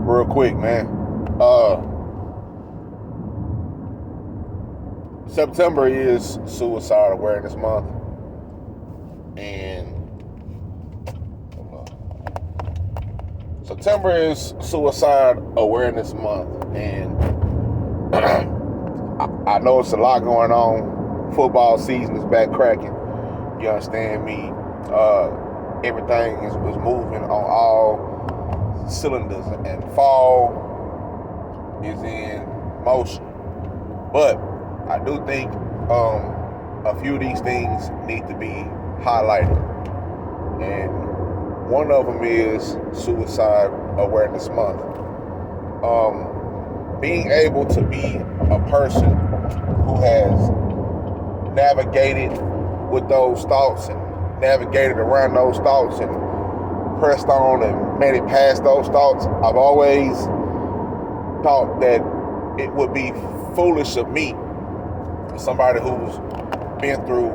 real quick, man. September is Suicide Awareness Month, and September is Suicide Awareness Month, and I know it's a lot going on. Football season is back cracking. You understand me? Everything is moving on all cylinders, and fall is in motion. But I do think a few of these things need to be highlighted, and one of them is Suicide Awareness Month. Being able to be a person who has navigated with those thoughts and navigated around those thoughts and pressed on and made it past those thoughts, I've always thought that it would be foolish of me, somebody who's been through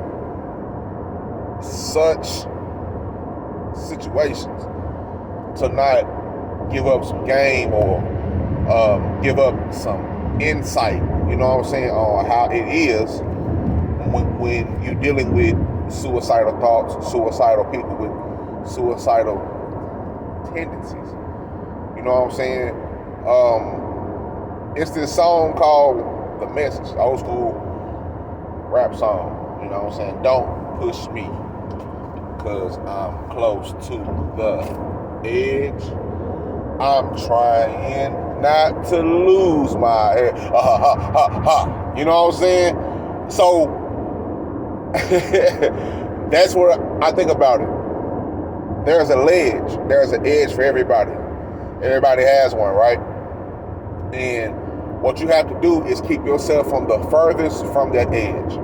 such situations, to not give up some game or give up some insight, you know what I'm saying, on how it is when you're dealing with suicidal thoughts, suicidal people with suicidal tendencies. You know what I'm saying? It's this song called The Message, old school rap song. You know what I'm saying? Don't push me, cause I'm close to the edge. I'm trying not to lose my head. You know what I'm saying? So that's what I think about it. There's a ledge. There's an edge for everybody. Everybody has one, right? And what you have to do is keep yourself from the furthest from that edge.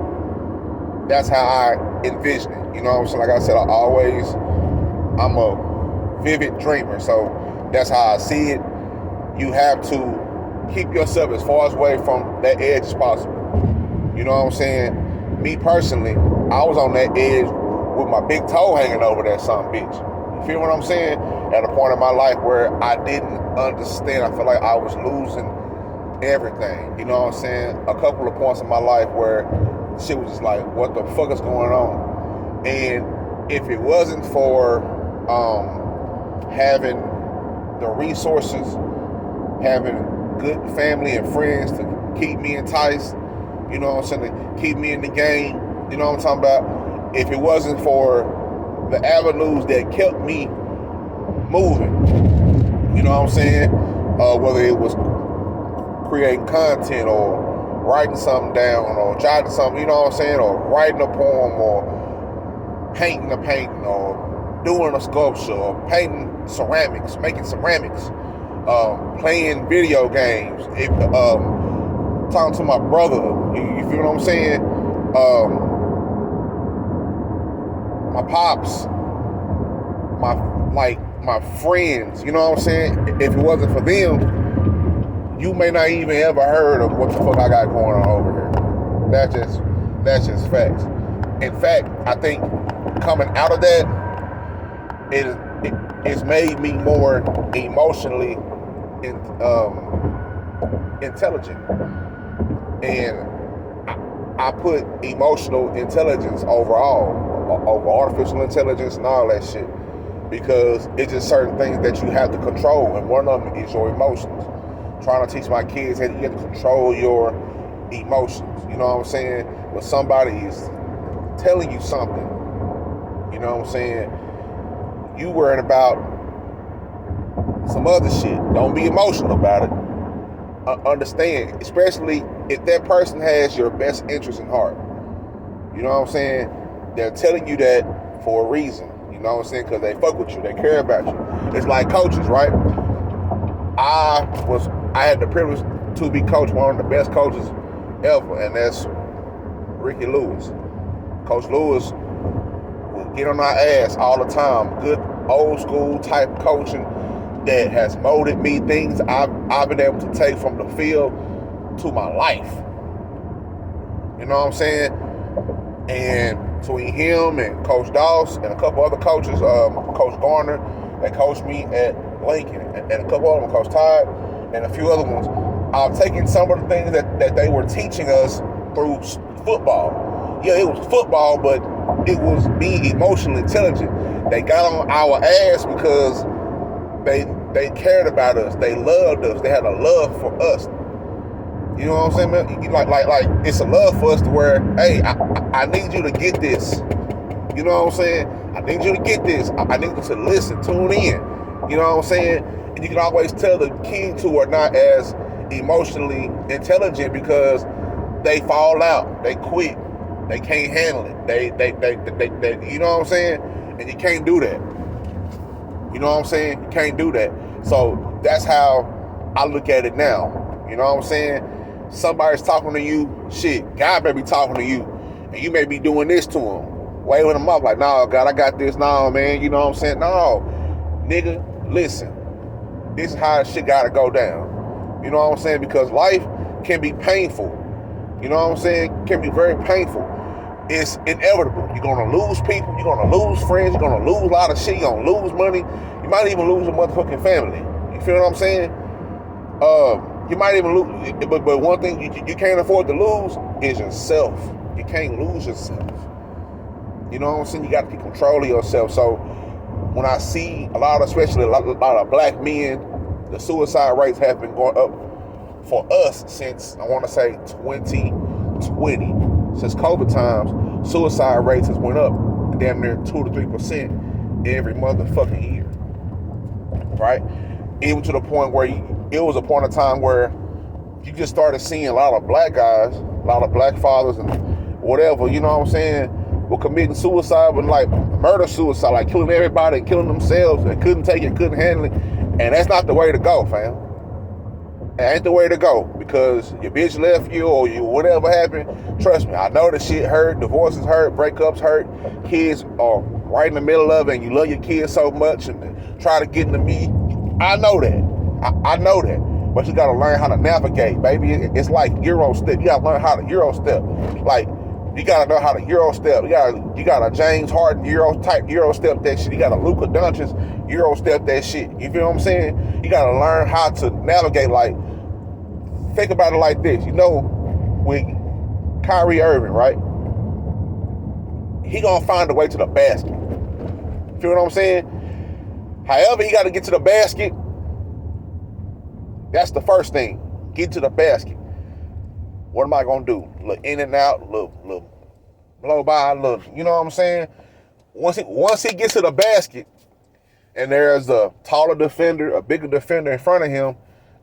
That's how I envision it. You know what I'm saying? Like I said, I'm a vivid dreamer. So that's how I see it. You have to keep yourself as far away from that edge as possible. You know what I'm saying? Me personally, I was on that edge with my big toe hanging over that son bitch. You feel what I'm saying? At a point in my life where I didn't understand. I felt like I was losing everything. You know what I'm saying? A couple of points in my life where shit was just like, what the fuck is going on? And if it wasn't for having the resources, having good family and friends to keep me enticed, you know what I'm saying, to keep me in the game, you know what I'm talking about? If it wasn't for the avenues that kept me moving, you know what I'm saying? Whether it was creating content or writing something down or jotting something, you know what I'm saying? Or writing a poem or painting a painting or doing a sculpture or painting ceramics, making ceramics, playing video games, talking to my brother, you feel what I'm saying? My pops, my friends, you know what I'm saying? If it wasn't for them, you may not even ever heard of what the fuck I got going on over here. That's just facts. In fact, I think coming out of that, it's made me more emotionally intelligent. And I put emotional intelligence over artificial intelligence and all that shit, because it's just certain things that you have to control, and one of them is your emotions. Trying to teach my kids that you have to control your emotions. You know what I'm saying? When somebody is telling you something, you know what I'm saying, you worried about some other shit. Don't be emotional about it. Understand, especially if that person has your best interest in heart. You know what I'm saying? They're telling you that for a reason. You know what I'm saying? Because they fuck with you. They care about you. It's like coaches, right? I had the privilege to be coached one of the best coaches ever, and that's Ricky Lewis. Coach Lewis will get on our ass all the time. Good old school type coaching that has molded me, things I've been able to take from the field to my life. You know what I'm saying? And between him and Coach Doss and a couple other coaches, Coach Garner, that coached me at Lincoln, and a couple of them, Coach Todd, and a few other ones, are taking some of the things that they were teaching us through football. Yeah, it was football, but it was being emotionally intelligent. They got on our ass because they cared about us. They loved us. They had a love for us. You know what I'm saying, man? Like it's a love for us to where, hey, I need you to get this. You know what I'm saying? I need you to get this. I need you to listen, tune in. You know what I'm saying? And you can always tell the kids who are not as emotionally intelligent because they fall out, they quit, they can't handle it. They you know what I'm saying? And you can't do that. You know what I'm saying? You can't do that. So that's how I look at it now. You know what I'm saying? Somebody's talking to you, shit, God may be talking to you, and you may be doing this to him, waving them up like, no, God, I got this. No, man, you know what I'm saying? No, nigga, listen. This is how shit gotta go down. You know what I'm saying? Because life can be painful. You know what I'm saying? It can be very painful. It's inevitable. You're gonna lose people, you're gonna lose friends, you're gonna lose a lot of shit, you're gonna lose money, you might even lose your motherfucking family. You feel what I'm saying? You might even lose, but one thing you can't afford to lose is yourself. You can't lose yourself. You know what I'm saying? You got to keep control of yourself. So when I see especially a lot of black men, the suicide rates have been going up for us since, I want to say 2020. Since COVID times, suicide rates has went up damn near 2 to 3% every motherfucking year. Right? Even to the point where it was a point of time where you just started seeing a lot of black guys, a lot of black fathers and whatever, you know what I'm saying, were committing suicide, but like murder suicide, like killing everybody and killing themselves. They couldn't take it, couldn't handle it. And that's not the way to go, fam. It ain't the way to go, because your bitch left you or you whatever happened. Trust me, I know the shit hurt, divorces hurt, breakups hurt, kids are right in the middle of it, and you love your kids so much and try to get into me. I know that. I know that. But you gotta learn how to navigate, baby. It's like Euro step. You gotta learn how to Euro step. Like, you gotta know how to Euro step. You gotta James Harden Euro step that shit. You gotta Luka Doncic Euro step that shit. You feel what I'm saying? You gotta learn how to navigate. Like, think about it like this. You know, with Kyrie Irving, right? He gonna find a way to the basket. Feel what I'm saying? However, he gotta get to the basket. That's the first thing. Get to the basket. What am I gonna do? Look in and out, look blow by, look. You know what I'm saying? Once he gets to the basket, and there's a taller defender, a bigger defender in front of him,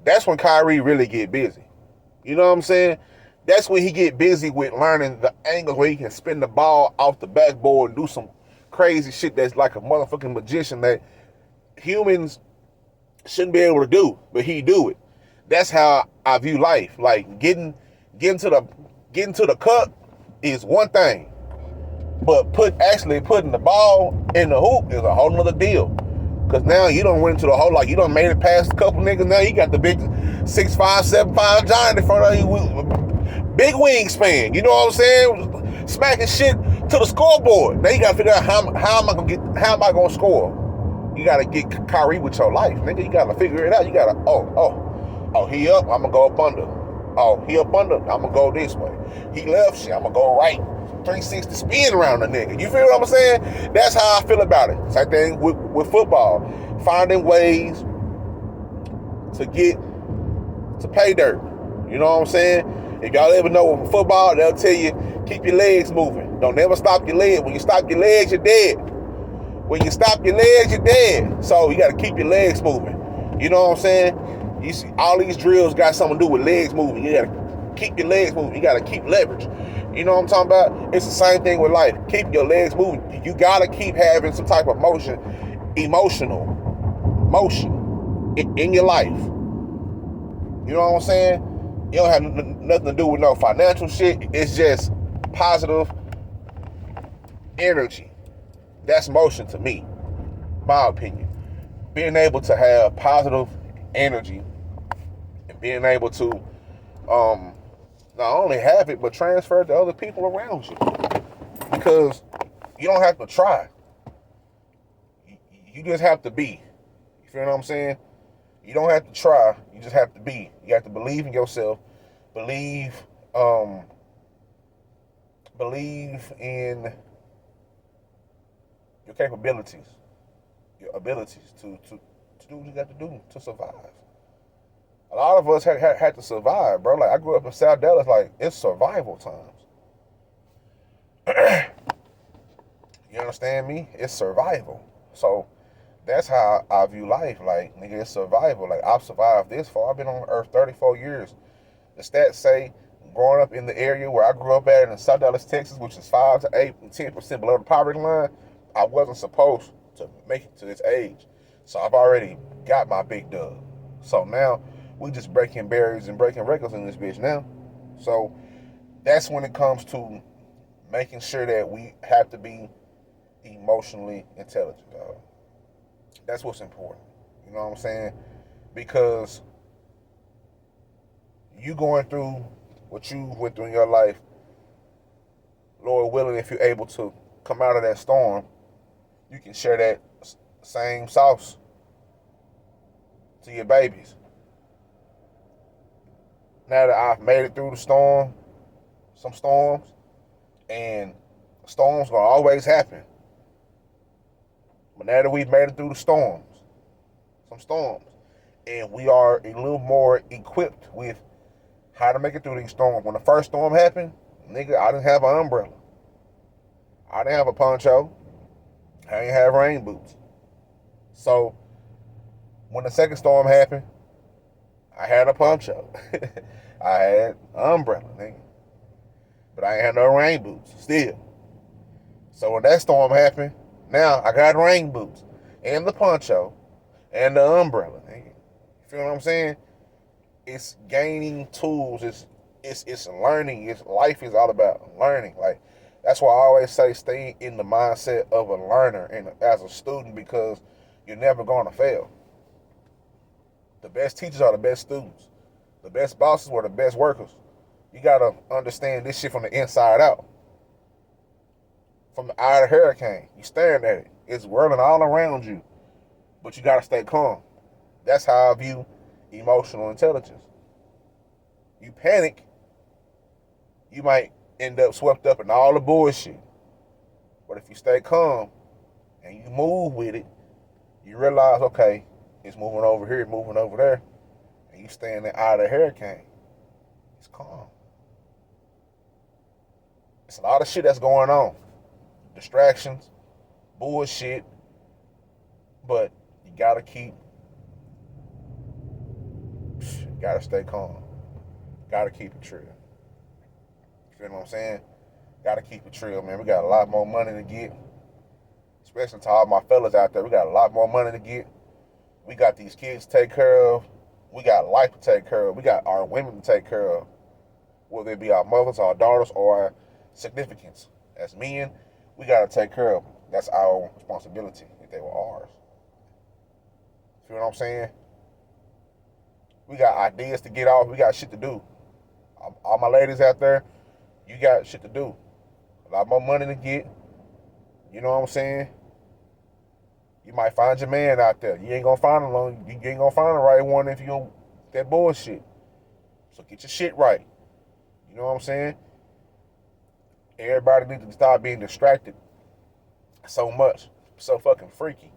that's when Kyrie really get busy. You know what I'm saying? That's when he get busy with learning the angles where he can spin the ball off the backboard and do some crazy shit that's like a motherfucking magician that humans shouldn't be able to do, but he do it. That's how I view life. Like getting to the cup is one thing, but putting the ball in the hoop is a whole nother deal. Cause now you don't went into the hole, like you done made it past a couple niggas. Now you got the big 6'5", 7'5" giant in front of you with big wingspan. You know what I'm saying? Smacking shit to the scoreboard. Now you gotta figure out how am I gonna score? You gotta get Kyrie with your life, nigga. You gotta figure it out. You gotta he up, I'm gonna go up under. Oh, he up under, I'm gonna go this way. He left, shit, I'm gonna go right. 360 spin around the nigga. You feel what I'm saying? That's how I feel about it. Same thing with football. Finding ways to get to pay dirt. You know what I'm saying? If y'all ever know with football, they'll tell you, keep your legs moving. Don't never stop your legs. When you stop your legs, you're dead. When you stop your legs, you're dead. So you gotta keep your legs moving. You know what I'm saying? You see, all these drills got something to do with legs moving. You gotta keep your legs moving. You gotta keep leverage. You know what I'm talking about? It's the same thing with life. Keep your legs moving. You gotta keep having some type of emotional motion in your life. You know what I'm saying? You don't have nothing to do with no financial shit. It's just positive energy. That's motion to me, my opinion. Being able to have positive energy and being able to not only have it, but transfer it to other people around you. Because you don't have to try. You just have to be. You feel what I'm saying? You don't have to try. You just have to be. You have to believe in yourself. Believe, believe in your capabilities, your abilities to do what you got to do to survive. A lot of us had to survive, bro. Like I grew up in South Dallas, like it's survival times. You understand me? It's survival. So that's how I view life. Like, nigga, it's survival. Like I've survived this far. I've been on Earth 34 years. The stats say growing up in the area where I grew up at in South Dallas, Texas, which is 5 to 8 and 10% below the poverty line, I wasn't supposed to make it to this age. So I've already got my big dub. So now we just breaking barriers and breaking records in this bitch now. So that's when it comes to making sure that we have to be emotionally intelligent, dog. That's what's important. You know what I'm saying? Because you going through what you went through in your life, Lord willing, if you're able to come out of that storm, you can share that same sauce to your babies. Now that I've made it through the storm, some storms, and storms gonna always happen. But now that we've made it through the storms, some storms, and we are a little more equipped with how to make it through these storms. When the first storm happened, nigga, I didn't have an umbrella. I didn't have a poncho. I didn't have rain boots. So when the second storm happened, I had a poncho. I had an umbrella, nigga. But I ain't had no rain boots still. So when that storm happened, now I got rain boots and the poncho and the umbrella, nigga. You feel what I'm saying? It's gaining tools. It's learning. It's life is all about learning. Like that's why I always say stay in the mindset of a learner and as a student because you're never gonna fail. The best teachers are the best students. The best bosses were the best workers. You gotta understand this shit from the inside out. From the eye of the hurricane, you staring at it. It's whirling all around you, but you gotta stay calm. That's how I view emotional intelligence. You panic, you might end up swept up in all the bullshit. But if you stay calm and you move with it, you realize, okay, it's moving over here, moving over there, and you stay in the eye of the hurricane. It's calm. It's a lot of shit that's going on. Distractions, bullshit, but you gotta stay calm. Gotta keep it trill. You feel what I'm saying? Gotta keep it trill, man. We got a lot more money to get. Especially to all my fellas out there, we got a lot more money to get. We got these kids to take care of. We got life to take care of. We got our women to take care of. Whether it be our mothers, our daughters, or our significants. As men, we gotta take care of them. That's our responsibility if they were ours. Feel what I'm saying? We got ideas to get off. We got shit to do. All my ladies out there, you got shit to do. A lot more money to get. You know what I'm saying? You might find your man out there. You ain't gonna find him long. You ain't gonna find the right one if you don't that bullshit. So get your shit right. You know what I'm saying? Everybody needs to stop being distracted so much. So fucking freaky.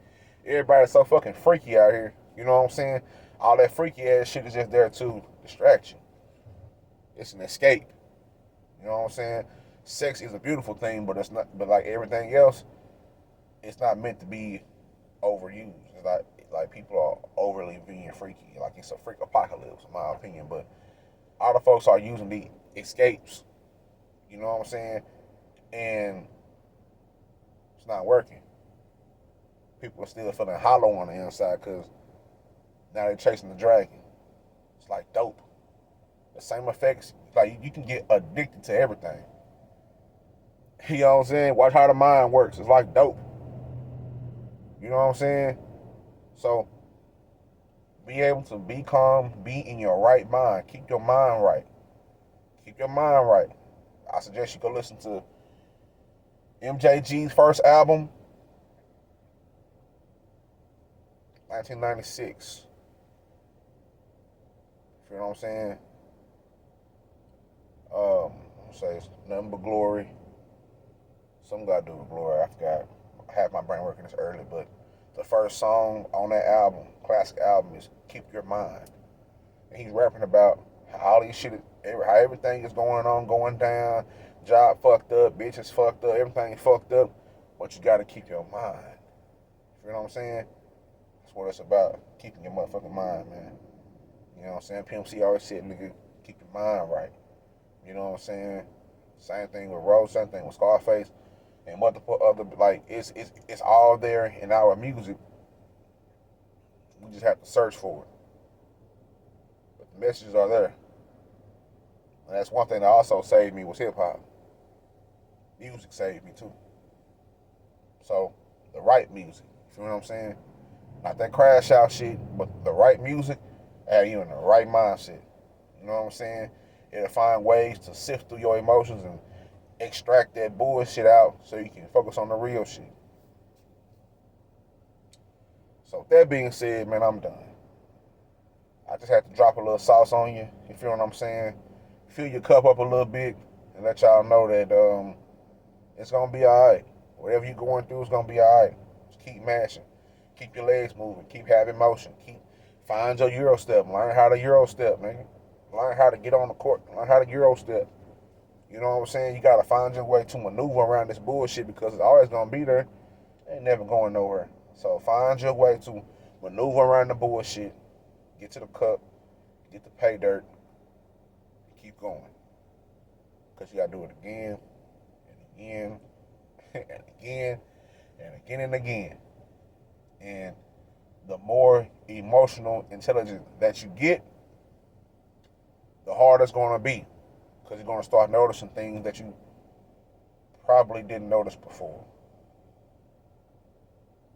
Everybody's so fucking freaky out here. You know what I'm saying? All that freaky ass shit is just there to distract you. It's an escape. You know what I'm saying? Sex is a beautiful thing, but it's not. But like everything else, it's not meant to be overused. It's like people are overly being freaky. Like it's a freak apocalypse, in my opinion. But all the folks are using the escapes. You know what I'm saying? And it's not working. People are still feeling hollow on the inside because now they're chasing the dragon. It's like dope. The same effects. Like you can get addicted to everything. You know what I'm saying? Watch how the mind works. It's like dope. You know what I'm saying? So be able to be calm, be in your right mind. Keep your mind right. Keep your mind right. I suggest you go listen to MJG's first album. 1996. You know what I'm saying? I'm say it's nothing but glory. Some gotta do with glory. I forgot. I have my brain working this early, but the first song on that album, classic album, is "Keep Your Mind." And he's rapping about how all these shit, how everything is going down. Job fucked up, bitches fucked up, everything fucked up. But you gotta keep your mind. You know what I'm saying? That's what it's about. Keeping your motherfucking mind, man. You know what I'm saying? PMC always said, nigga, keep your mind right. You know what I'm saying? Same thing with Rose, same thing with Scarface, and multiple other, like, it's all there in our music. We just have to search for it. But the messages are there. And that's one thing that also saved me was hip hop. Music saved me too. So the right music. You know what I'm saying? Not that crash out shit, but the right music had you in the right mindset. You know what I'm saying? It'll find ways to sift through your emotions and extract that bullshit out so you can focus on the real shit. So with that being said, man, I'm done. I just had to drop a little sauce on you. You feel what I'm saying? Fill your cup up a little bit and let y'all know that it's gonna be alright. Whatever you're going through is gonna be alright. Just keep mashing. Keep your legs moving. Keep having motion. Find your Euro step. Learn how to Euro step, nigga. Learn how to get on the court. Learn how to Euro step. You know what I'm saying? You gotta find your way to maneuver around this bullshit because it's always gonna be there. It ain't never going nowhere. So find your way to maneuver around the bullshit. Get to the cup. Get the pay dirt. And keep going. Because you gotta do it again and again and again and again and again. And the more emotional intelligence that you get, the harder it's going to be. Because you're going to start noticing things that you probably didn't notice before.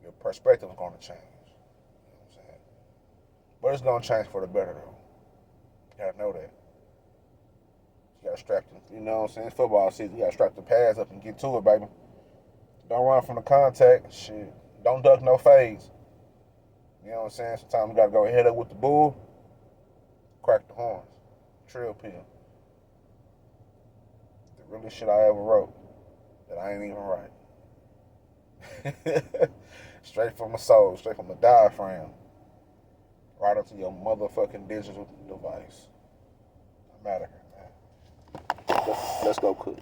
Your perspective is going to change. You know what I'm saying? But it's going to change for the better, though. You got to know that. You got to strap them. You know what I'm saying? It's football season. You got to strap the pads up and get to it, baby. Don't run from the contact. Shit. Don't duck no fades. You know what I'm saying? Sometimes you got to go head up with the bull, crack the horns. Trill pill. The realest shit I ever wrote that I ain't even write. Straight from my soul, straight from the diaphragm, right up to your motherfucking digital device. I'm out of here, man. Let's go cook.